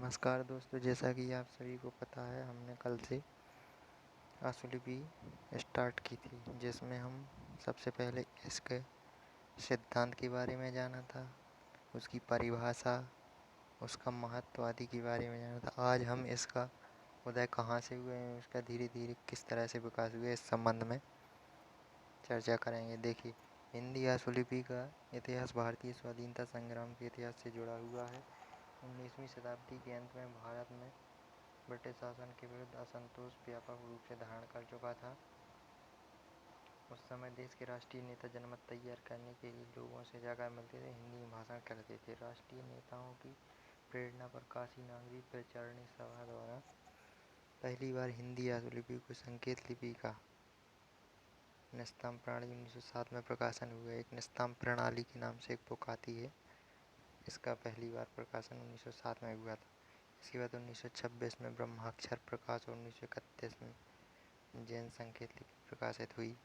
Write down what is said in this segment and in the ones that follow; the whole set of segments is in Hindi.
नमस्कार दोस्तों, जैसा कि आप सभी को पता है हमने कल से आशुलिपि स्टार्ट की थी, जिसमें हम सबसे पहले इसके सिद्धांत के बारे में जाना था, उसकी परिभाषा, उसका महत्व आदि के बारे में जाना था। आज हम इसका उदय कहाँ से हुए हैं, उसका धीरे धीरे किस तरह से विकास हुआ, इस संबंध में चर्चा करेंगे। देखिए, हिंदी आशुलिपि का इतिहास भारतीय स्वाधीनता संग्राम के इतिहास से जुड़ा हुआ है। 19वीं शताब्दी के अंत में भारत में ब्रिटिश शासन के विरुद्ध असंतोष व्यापक रूप से धारण कर चुका था। उस समय देश के राष्ट्रीय नेता जनमत तैयार करने के लिए लोगों से जगह मिलते थे, हिंदी में भाषण करते थे। राष्ट्रीय नेताओं की प्रेरणा पर काशी नागरी प्रचारणी सभा द्वारा पहली बार हिंदी आशुलिपि को संकेत लिपि का निस्ताम प्रणाली 1907 में प्रकाशन हुआ। एक निस्ताम प्रणाली के नाम से एक बुक आती है, इसका पहली बार प्रकाशन 1907 में हुआ था। इसके बाद 1926 में ब्रह्माक्षर प्रकाश और 1931 में जैन संकेत लिपि प्रकाशित हुई।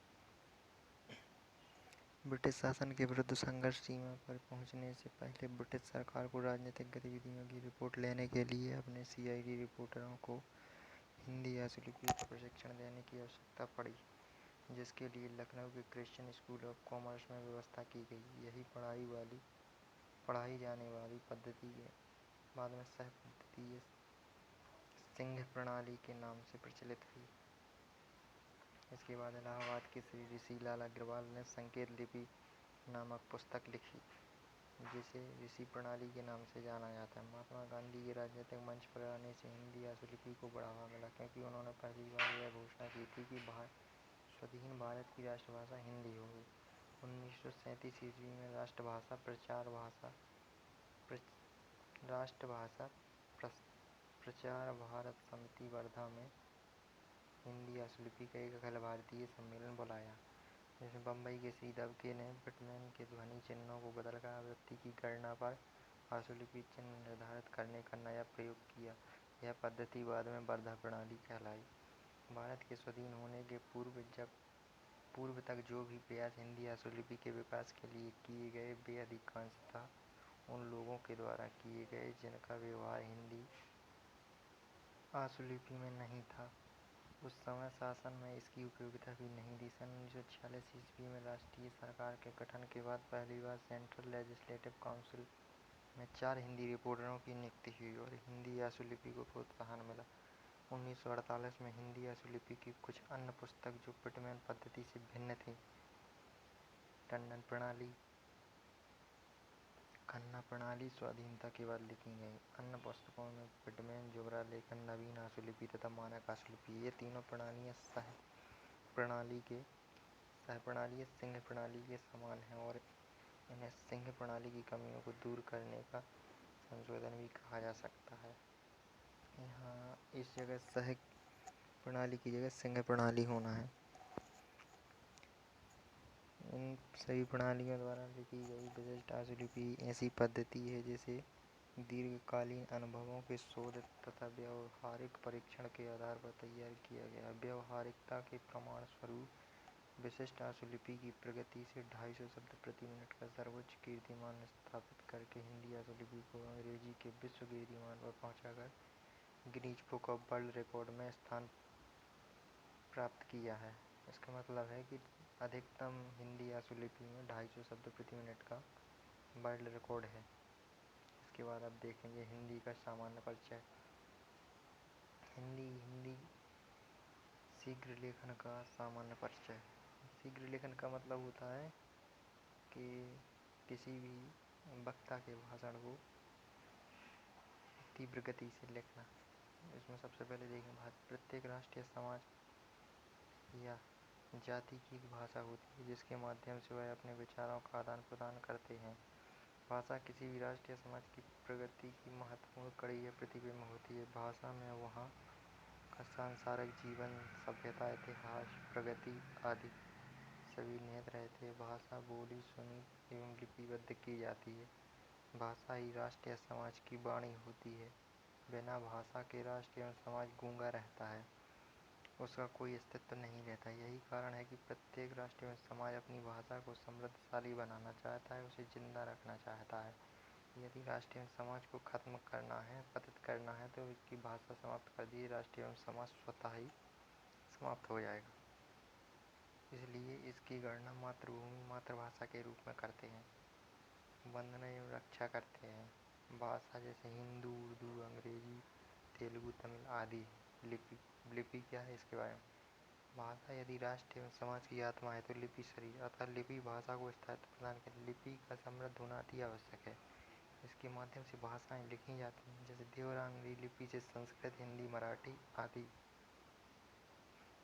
ब्रिटिश शासन के विरुद्ध संघर्ष सीमा पर पहुंचने से पहले ब्रिटिश सरकार को राजनीतिक गतिविधियों की रिपोर्ट लेने के लिए अपने CID रिपोर्टरों को हिंदी आशुलिपि का प्रशिक्षण देने की आवश्यकता पड़ी, जिसके लिए लखनऊ के क्रिश्चियन स्कूल ऑफ कॉमर्स में व्यवस्था की गई। यही पढ़ाई जाने वाली पद्धति के बाद में सह पद्धति सिंह प्रणाली के नाम से प्रचलित हुई। इसके बाद इलाहाबाद के श्री ऋषि लाल अग्रवाल ने संकेत लिपि नामक पुस्तक लिखी, जिसे ऋषि प्रणाली के नाम से जाना जाता है। महात्मा गांधी के राजनीतिक मंच पर आने से हिंदी आशुलिपि को बढ़ावा मिला, क्योंकि उन्होंने पहली बार यह घोषणा की थी कि स्वाधीन भारत की राष्ट्रभाषा हिंदी होगी। 1937 ईस्वी में राष्ट्रभाषा प्रचार भारत समिति वर्धा में हिंदी आशुलिपि का एक अखिल भारतीय सम्मेलन बुलाया, जिसमें बम्बई के श्री दबके ने पिटमैन के ध्वनि चिन्हों को बदलकर आवृत्ति की गणना पर आशुलिपि चिन्ह निर्धारित करने का नया प्रयोग किया। यह पद्धति बाद में वर्धा प्रणाली कहलाई। भारत के स्वाधीन होने के पूर्व तक जो भी प्रयास हिंदी आशुलिपि के विकास के लिए किए गए, वे अधिकांशतः उन लोगों के द्वारा किए गए जिनका व्यवहार हिंदी आशुलिपि में नहीं था। उस समय शासन में इसकी उपयोगिता भी नहीं थी। सन 1946 ईस्वी में राष्ट्रीय सरकार के गठन के बाद पहली बार सेंट्रल लेजिस्लेटिव काउंसिल में 4 हिंदी रिपोर्टरों की नियुक्ति हुई और हिंदी आशुलिपि को प्रोत्साहन मिला। 1948 में हिंदी आशुलिपि की कुछ अन्य पुस्तक जो पिटमैन पद्धति से भिन्न थी, टंडन प्रणाली, खन्ना प्रणाली, स्वाधीनता के बाद लिखी गई। अन्य पुस्तकों में पिटमैन, जोगरा लेखन, नवीन आशुलिपि तथा मानक आशुलिपि, ये तीनों प्रणालियाँ सह सिंह प्रणाली के समान हैं और इन्हें सिंह प्रणाली की कमियों को दूर करने का संशोधन भी कहा जा सकता है। यहाँ इस जगह सह प्रणाली की जगह सिंह प्रणाली होना है। इन सभी प्रणालियों द्वारा लिखी गई विशिष्ट आशुलिपि ऐसी पद्धति है जिसे दीर्घकालीन अनुभवों के शोध तथा व्यावहारिक परीक्षण के आधार पर तैयार किया गया। व्यावहारिकता के प्रमाण स्वरूप विशिष्ट आशुलिपि की प्रगति से 250 शब्द प्रति मिनट का सर्वोच्च कीर्तिमान स्थापित करके हिंदी आशुलिपि को अंग्रेजी के विश्व कीर्तिमान पर पहुंचाकर Guinness book of world record में स्थान प्राप्त किया है। इसका मतलब है कि अधिकतम हिंदी आशुलिपि में 250 शब्द प्रति मिनट का वर्ल्ड रिकॉर्ड है। इसके बाद आप देखेंगे हिंदी का सामान्य परिचय। हिंदी शीघ्र लेखन का सामान्य परिचय। शीघ्र लेखन का मतलब होता है कि किसी भी वक्ता के भाषण को तीव्र गति से लिखना। इसमें सबसे पहले देखें, प्रत्येक राष्ट्रीय समाज या जाति की एक भाषा होती है जिसके माध्यम से वह अपने विचारों का आदान प्रदान करते हैं। भाषा किसी भी राष्ट्रीय समाज की प्रगति की महत्वपूर्ण कड़ी या प्रतिबिंब होती है। भाषा में वहाँ का सांसारिक जीवन, सभ्यता, इतिहास, प्रगति आदि सभी निहित रहते हैं। भाषा बोली, सुनी एवं लिपिबद्ध की जाती है। भाषा ही राष्ट्रीय समाज की वाणी होती है। बिना भाषा के राष्ट्र एवं समाज गूंगा रहता है, उसका कोई अस्तित्व नहीं रहता। यही कारण है कि प्रत्येक राष्ट्र एवं समाज अपनी भाषा को समृद्धशाली बनाना चाहता है, उसे जिंदा रखना चाहता है। यदि राष्ट्रीय एवं समाज को खत्म करना है, पतित करना है, तो इसकी भाषा समाप्त कर दीजिए। राष्ट्रीय एवं समाज स्वतः ही समाप्त हो जाएगा। इसलिए इसकी गणना मातृभूमि मातृभाषा के रूप में करते हैं, वंदना एवं रक्षा करते हैं। भाषा जैसे हिंदू, उर्दू, अंग्रेजी, तेलुगु, तमिल आदि। लिपि, लिपि क्या है इसके बारे में। भाषा यदि राष्ट्र एवं समाज की आत्मा है तो लिपि शरीर, अतः लिपि भाषा को स्थायित्व प्रदान करे। लिपि का समृद्ध होना अति आवश्यक है। इसके माध्यम से भाषाएं लिखी जाती हैं, जैसे देवनागरी लिपि से संस्कृत, हिंदी, मराठी आदि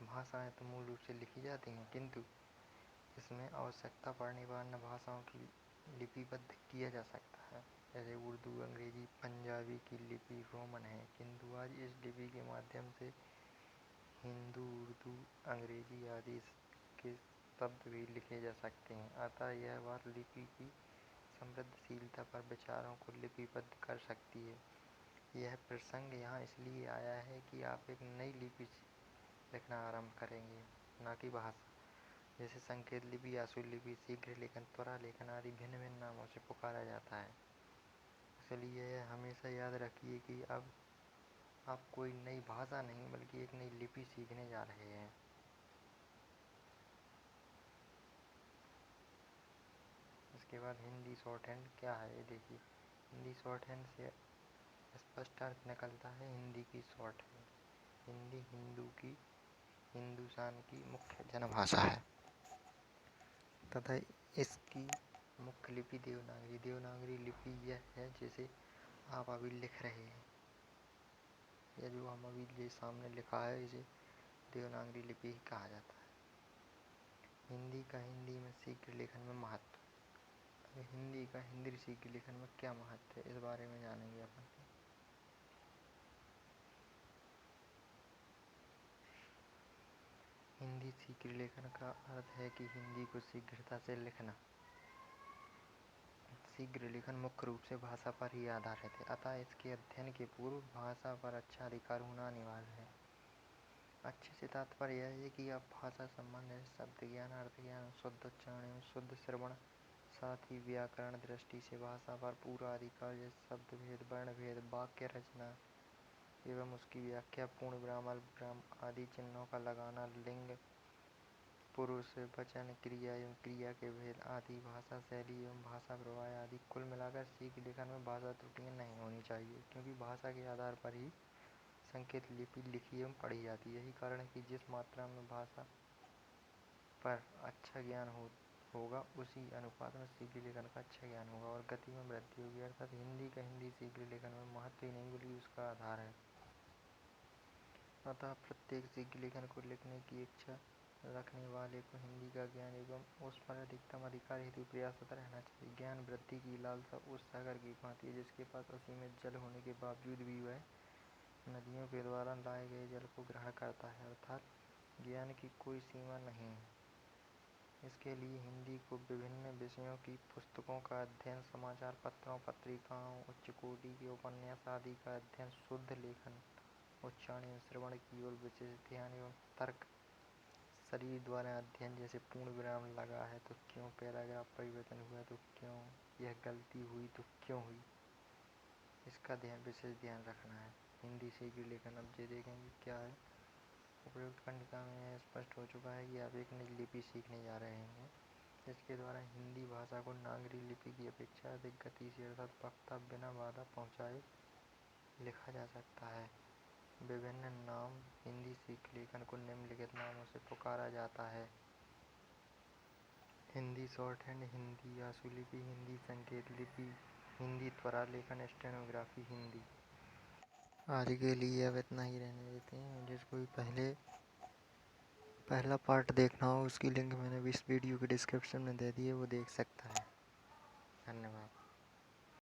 भाषाएं तो मूल रूप से लिखी जाती हैं, किंतु इसमें आवश्यकता पड़ने पर अन्य भाषाओं की लिपिबद्ध किया जा सकता है। जैसे उर्दू, अंग्रेजी, पंजाबी की लिपि रोमन है, किंतु आज इस लिपि के माध्यम से हिंदू, उर्दू, अंग्रेजी आदि के शब्द भी लिखे जा सकते हैं। अतः यह बात लिपि की समृद्धशीलता पर विचारों को लिपिबद्ध कर सकती है। यह प्रसंग यहाँ इसलिए आया है कि आप एक नई लिपि लिखना आरंभ करेंगे, न कि भाषा। जैसे संकेत लिपि, आशुलिपि, शीघ्र लेखन, त्वरा लेखन आदि भिन्न भिन्न नामों से पुकारा जाता है। इसलिए हमेशा याद रखिए कि अब आप कोई नई भाषा नहीं बल्कि एक नई लिपि सीखने जा रहे हैं। इसके बाद हिंदी शॉर्ट हैंड क्या है ये देखिए। हिंदी शॉर्ट हैंड से स्पष्ट अर्थ निकलता है हिंदी की शॉर्ट हैंड। हिंदी हिंदुस्तान की मुख्य जनभाषा है तथा इसकी मुख्य लिपि देवनागरी। देवनागरी लिपि यह है जिसे आप अभी लिख रहे हैं। यह जो हम अभी ये सामने लिखा है इसे देवनागरी लिपि कहा जाता है। हिंदी का हिंदी में शीघ्र लेखन में महत्व। हिंदी का हिंदी शीघ्र लेखन में क्या महत्व है, इस बारे में जानेंगे अपन। हिंदी शीघ्र लेखन का अर्थ है कि हिंदी को शीघ्रता से लिखना। शीघ्र लेखन मुख्य रूप से भाषा पर ही आधारित है, अतः इसके अध्ययन के पूर्व भाषा पर अच्छा अधिकार होना अनिवार्य है। अच्छे से तात्पर्य यह है कि आप भाषा संबंध, शब्द ज्ञान, अर्थ ज्ञान, शुद्ध उच्चारण एवं शुद्ध श्रवण, साथ ही व्याकरण दृष्टि से भाषा पर पूरा अधिकार, जैसे शब्द भेद, वर्ण भेद, वाक्य रचना एवं उसकी व्याख्या, पूर्ण विराम, अल्पविराम आदि चिन्हों का लगाना, लिंग, पुरुष, वचन, क्रिया एवं क्रिया के भेद आदि, भाषा शैली एवं भाषा प्रवाह आदि। कुल मिलाकर शीघ्र लेखन में भाषा त्रुटियाँ नहीं होनी चाहिए, क्योंकि भाषा के आधार पर ही संकेत लिपि लिखी एवं पढ़ी जाती है। यही कारण है कि जिस मात्रा में भाषा पर अच्छा ज्ञान होगा उसी अनुपात में शीघ्र लेखन का अच्छा ज्ञान होगा और गति में वृद्धि होगी। अर्थात हिंदी का हिंदी शीघ्र लेखन में महत्व ही नहीं बल्कि उसका आधार है। अतः प्रत्येक शीघ्र लेखन को लिखने की इच्छा रखने वाले को हिंदी का ज्ञान एवं उस पर अधिकतम अधिकार हेतु प्रयासरत रहना चाहिए। ज्ञान वृद्धि की लालसा उस सागर की भांति है जिसके पास असीमित जल होने के बावजूद भी वह नदियों के द्वारा लाए गए जल को ग्रहण करता है। अर्थात ज्ञान की कोई सीमा नहीं है। इसके लिए हिंदी को विभिन्न विषयों की पुस्तकों का अध्ययन, समाचार पत्रों, पत्रिकाओं, उच्च कोटि के उपन्यास आदि का अध्ययन, शुद्ध लेखन, उच्चारण एवं श्रवण की ओर विशेष ध्यान एवं तर्क शरीर द्वारा अध्ययन, जैसे पूर्ण विराम लगा है तो क्यों, पैराग्राफ परिवर्तन हुआ तो क्यों, यह गलती हुई तो क्यों हुई, इसका विशेष ध्यान रखना है। हिंदी शीघ्र लेखन अब ये देखेंगे क्या है। उपयुक्त खंडिका में यह स्पष्ट हो चुका है कि आप एक नई लिपि सीखने जा रहे हैं, जिसके द्वारा हिंदी भाषा को नागरी लिपि की अपेक्षा अधिक गति से अर्थात वक्ता बिना बाधा पहुँचाए लिखा जा सकता है। विभिन्न नाम हिंदी शीघ्र लेखन को निम्नलिखित नामों से पुकारा जाता है। हिंदी शॉर्ट हैंड, हिंदी आशुलिपि, हिंदी संकेत लिपि, हिंदी त्वरा लेखन, स्टेनोग्राफी हिंदी। आज के लिए अब इतना ही रहने देते हैं। जिसको भी पहला पार्ट देखना हो उसकी लिंक मैंने इस वीडियो के डिस्क्रिप्शन में दे दी है, वो देख सकता है। धन्यवाद।